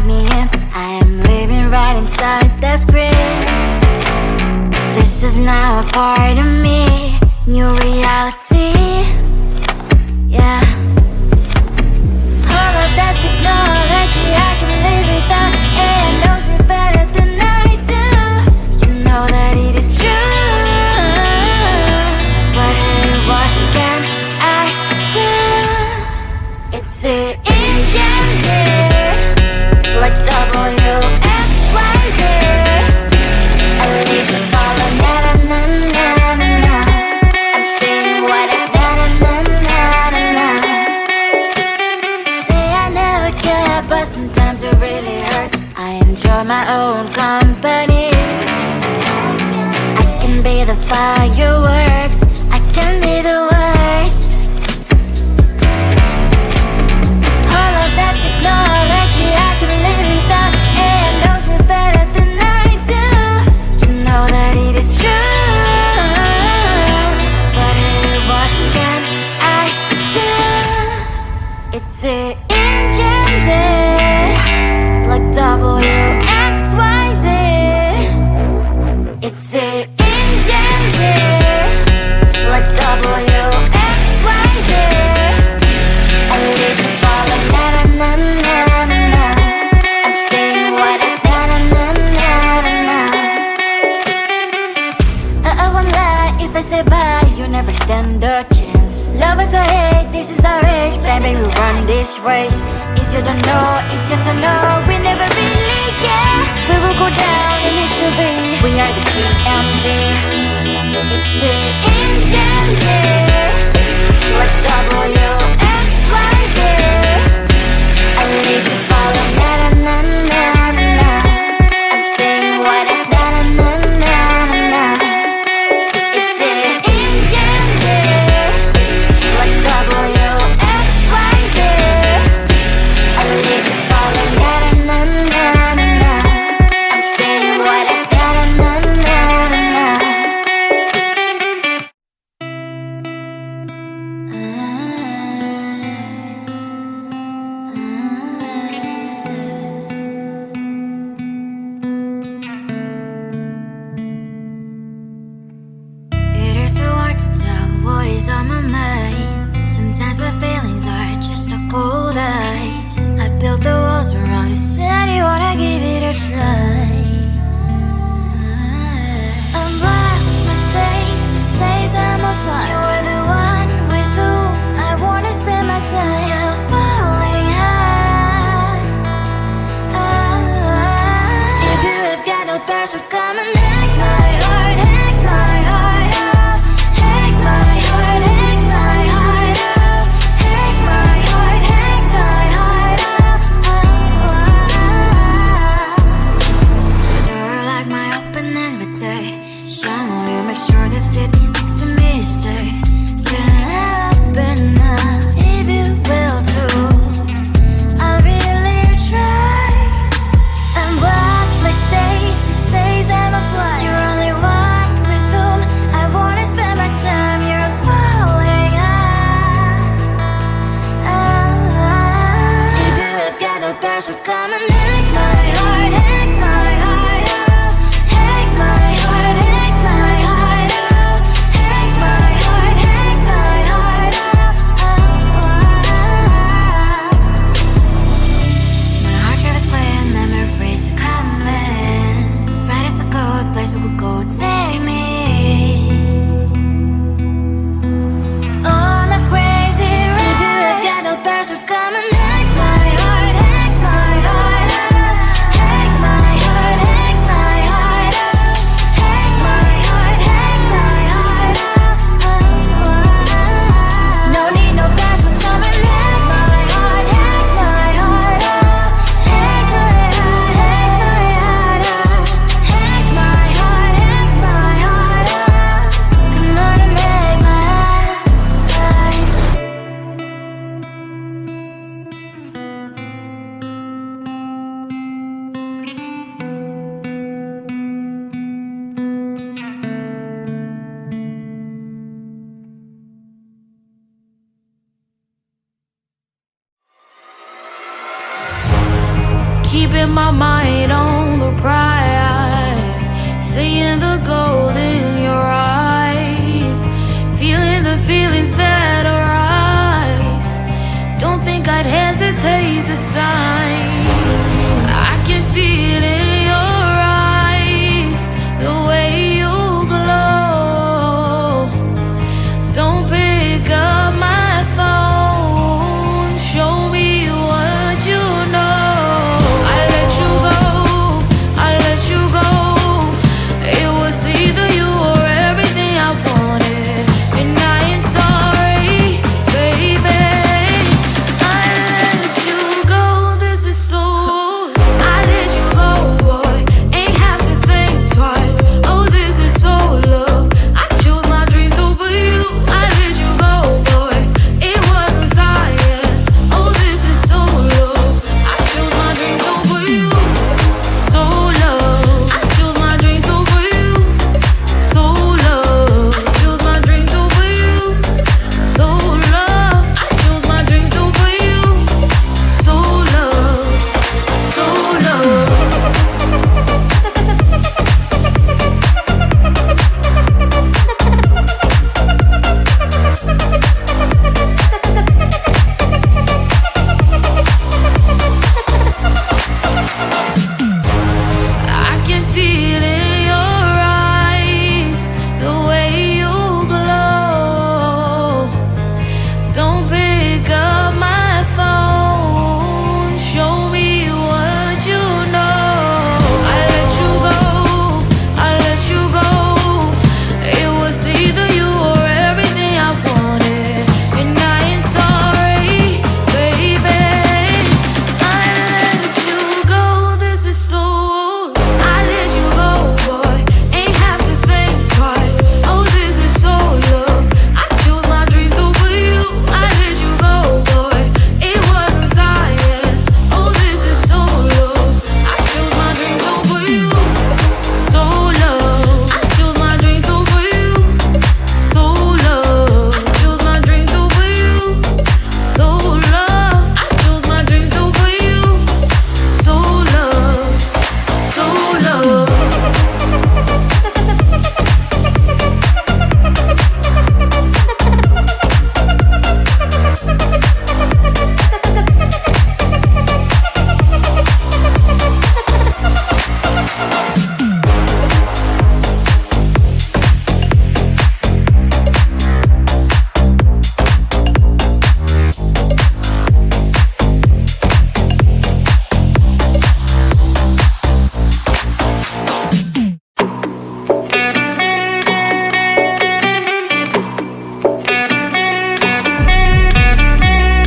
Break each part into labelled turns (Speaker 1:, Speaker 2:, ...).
Speaker 1: me in. I am living right inside the script. This is now a part of me, new reality. Yeah. All of that technology I can live without. AI knows me better than I do. You know that it is true. But hey, what can I do? It's the engines here, like W-X-Y-Z. I need to follow na-na-na-na-na-na. I'm saying what I na-na-na-na-na. Say I never care, but sometimes it really hurts. I enjoy my own company. I can be the fireworks, I can be the worst. All of that technology I can live without. AI knows me better than I do. You know that it is true. But hey, what can I do? It's the engines, like W-X-Y-Z. It's the engines, like W-X-Y-Z. I need to follow na-na-na-na-na-na. I'm saying what I na-na-na-na-na. I won't lie if I say bye, you never stand a chance. Love is or hate, this is our age. Baby, we run this race. If you don't know, it's yes or no. We never really care. We will go down in history. We are the GMZ. It's the engines here, like W-X-Y-Z. I need to follow na-na-na-na-na-na. I'm saying what I na-na-na-na-na. It's the engines here, like W-X-Y-Z. I need to follow na-na-na-na-na-na. I'm saying what I na-na-na-na-na. It is so hard to tell what is on my mind. Sometimes my feelings are just a cold ice. I built the walls around you, said you wanna give it a try. I'm lost, mistake to say I'm a fly. You're the one with whom I wanna spend my time. You're falling high. If you have got no bears, so come and hack my heart, hack my heart out. Hack my heart, hack my heart out. Hack my heart, hack my heart out. You're like my open invitation. Will you make sure that sitting next to me you say, can happen now, if you will too. I'll really try. And what my state to say I'm a fly. You're only one with whom I wanna spend my time. You're falling high. If you have got no bears, so come and hack my heart, hack my heart out. Hack my heart, hack my heart out. the gold in your eyes, feeling the feelings that arise. Don't think I'd hesitate to sign. I can see it in your eyes, the way you glow. Don't pick up my phone, show me what you know. I let you go, I let you go. It was either you or everything I wanted, and I ain't sorry, baby. I let you go, this is so. I let you go, boy, ain't have to think twice. Oh, this is so love. I chose my dreams over you. I let you go, boy, it wasn't science. Oh, this is so love. I chose my dreams over you. So love. I chose my dreams over you. So love. Chose my dreams over you. So love. I chose my dreams over you. So love. So love. I can see it in your eyes, the way you glow. Don't pick up my phone, show me what you know. I let you go, I let you go. It was either you or everything I wanted, and I ain't sorry, baby. I let you go, this is so. I let you go, boy, ain't have to think twice. Oh, this is so love. I chose my dreams over you. I let you go, boy, it wasn't science. Oh, this is so love. I chose my dreams over you. So love. I chose my dreams over you. So love. Chose my dreams over you. So love. I chose my dreams over you. So love. So love.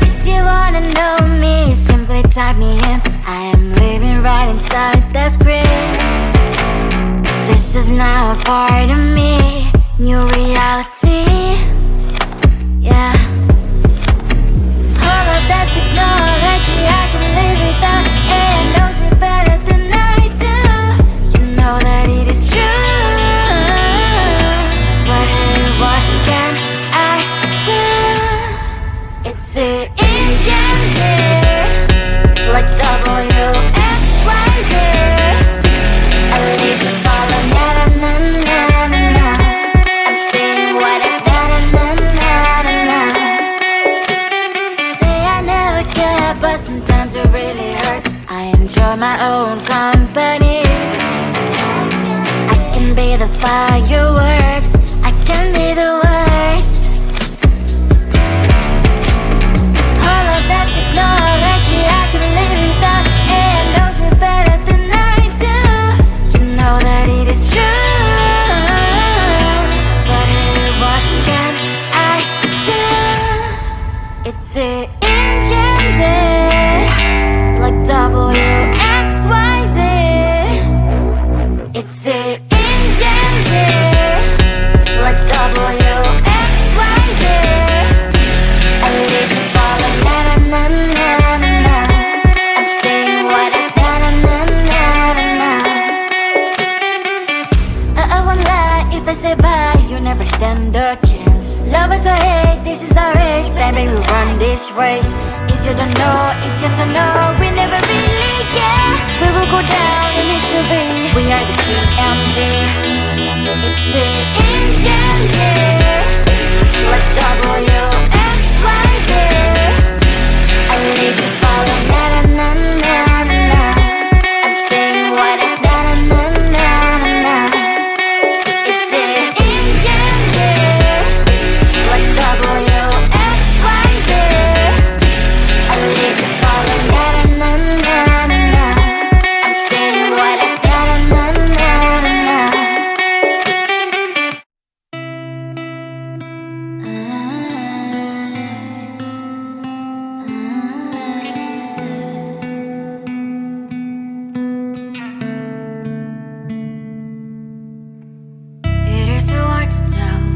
Speaker 1: If you wanna know me, simply type me in. I am living right inside the screen. This is now a part of me, new reality. Yeah. All of that technology I can live without. It knows me better than I do. You know that it is true. But hey, what can I do? It's the engines here, like W-X-Y-Z. I need to follow, na na na na na na. I'm saying what I na na na na na na. Say I never care, but sometimes it really hurts. I enjoy my own company. I can be the fireworks, I can be the worst. All of that technology I can live without. It knows me better than I do. You know that it is true. But hey, what can I do? It's the engines, like W-X-Y-Z. It's the engines, like W-X-Y-Z. I need to follow, na na na na na na. I'm saying what I na na na na na na. I won't lie if I say bye, you never stand a chance. Love us or hate, this is our age, baby, we run this race. If you don't know, it's yes or no, we never really care. We will go down in history, we are the TMZ.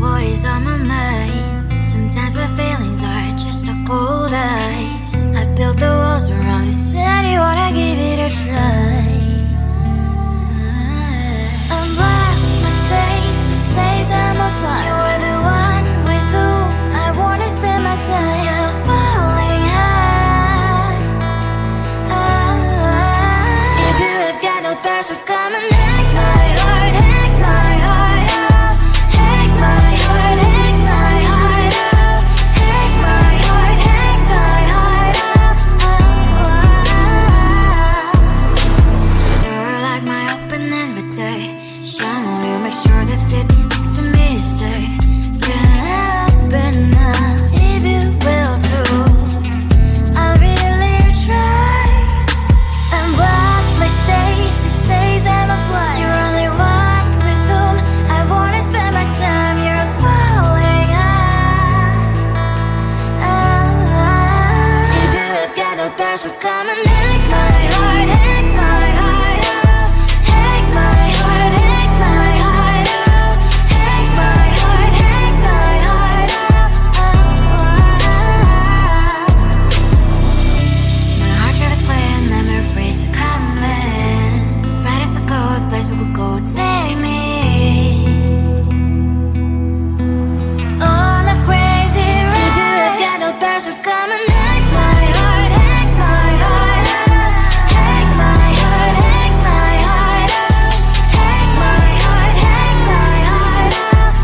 Speaker 1: what is on my mind. Sometimes my feelings are just a cold ice. I built the walls around you, said you wanna give it a try. I watched my state to say I'm a fly. You're the one with whom I wanna spend my time. You're falling high. If you have got no bears, so come and hack my heart, hack my heart out. Hack my heart, hack my heart out. Hack my heart, hack my heart out. You're like my open invitation. Will you make sure that sitting next to me you say, can happen now, if you will too. I'll really try. And what my status says I'm a fly. You're only one with whom I wanna spend my time. You're falling high. If you have got no bears, so come and hack my heart, hack my heart out. Hack my heart, hack my heart out. Hack my heart, hack my heart out. My heart drive is clear and memory freeze, so come in. Friday's a good place we could go, take me on a crazy ride. If you have got no bears, so come and hack my heart, hack my heart out. Hack my heart, hack my heart out. Hack my heart, hack my heart out.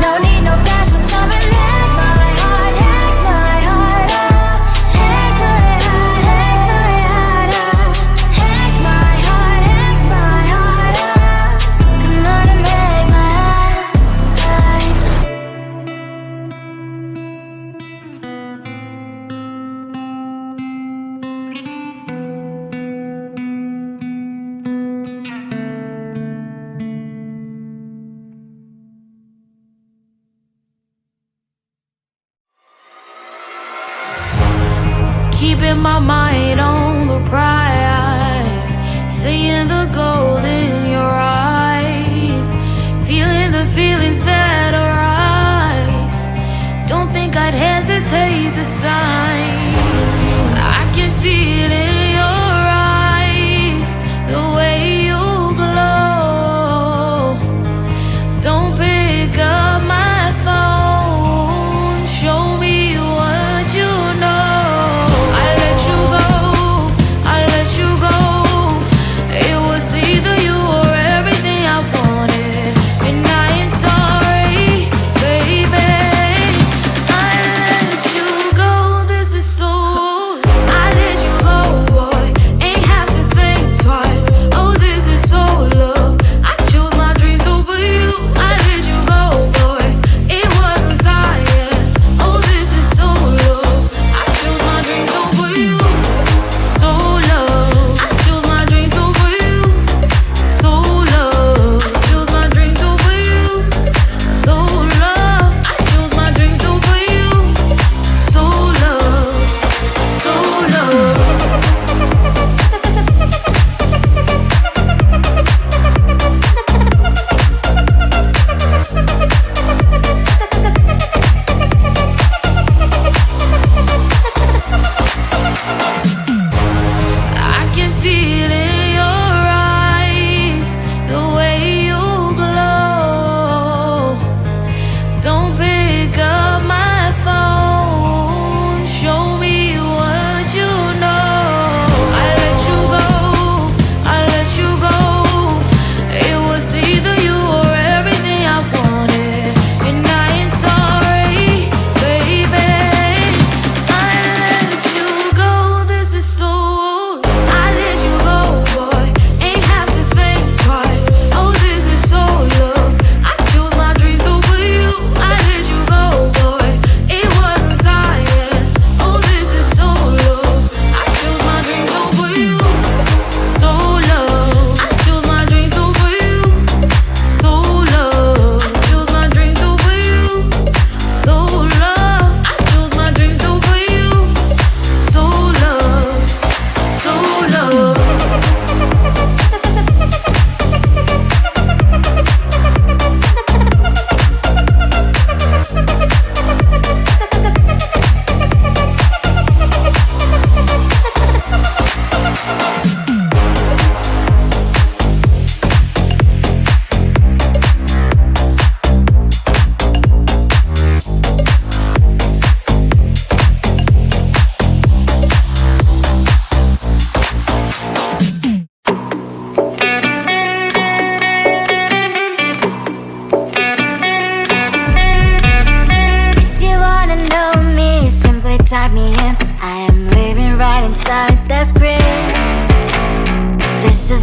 Speaker 1: No need no bears, so come and hack my heart, hack my heart out. Hack my heart, hack my heart out. Hack my heart, hack my heart out. Come on and make my heart.
Speaker 2: Keeping my mind on the prize, seeing the gold in your eyes, feeling the feelings that arise. Don't think I'd hesitate to sign. I can see it in your eyes, the way you glow. Don't pick up my phone, show me what you know. I let you go.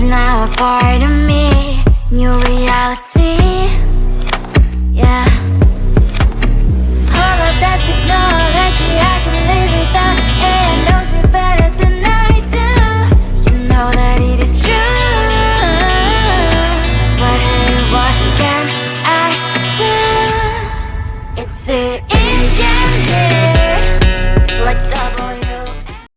Speaker 1: is now a part of me. New reality, yeah. All of that technology I can live without. AI knows me better than I do. You know that it is true. But hey, what can I do? It's the engines.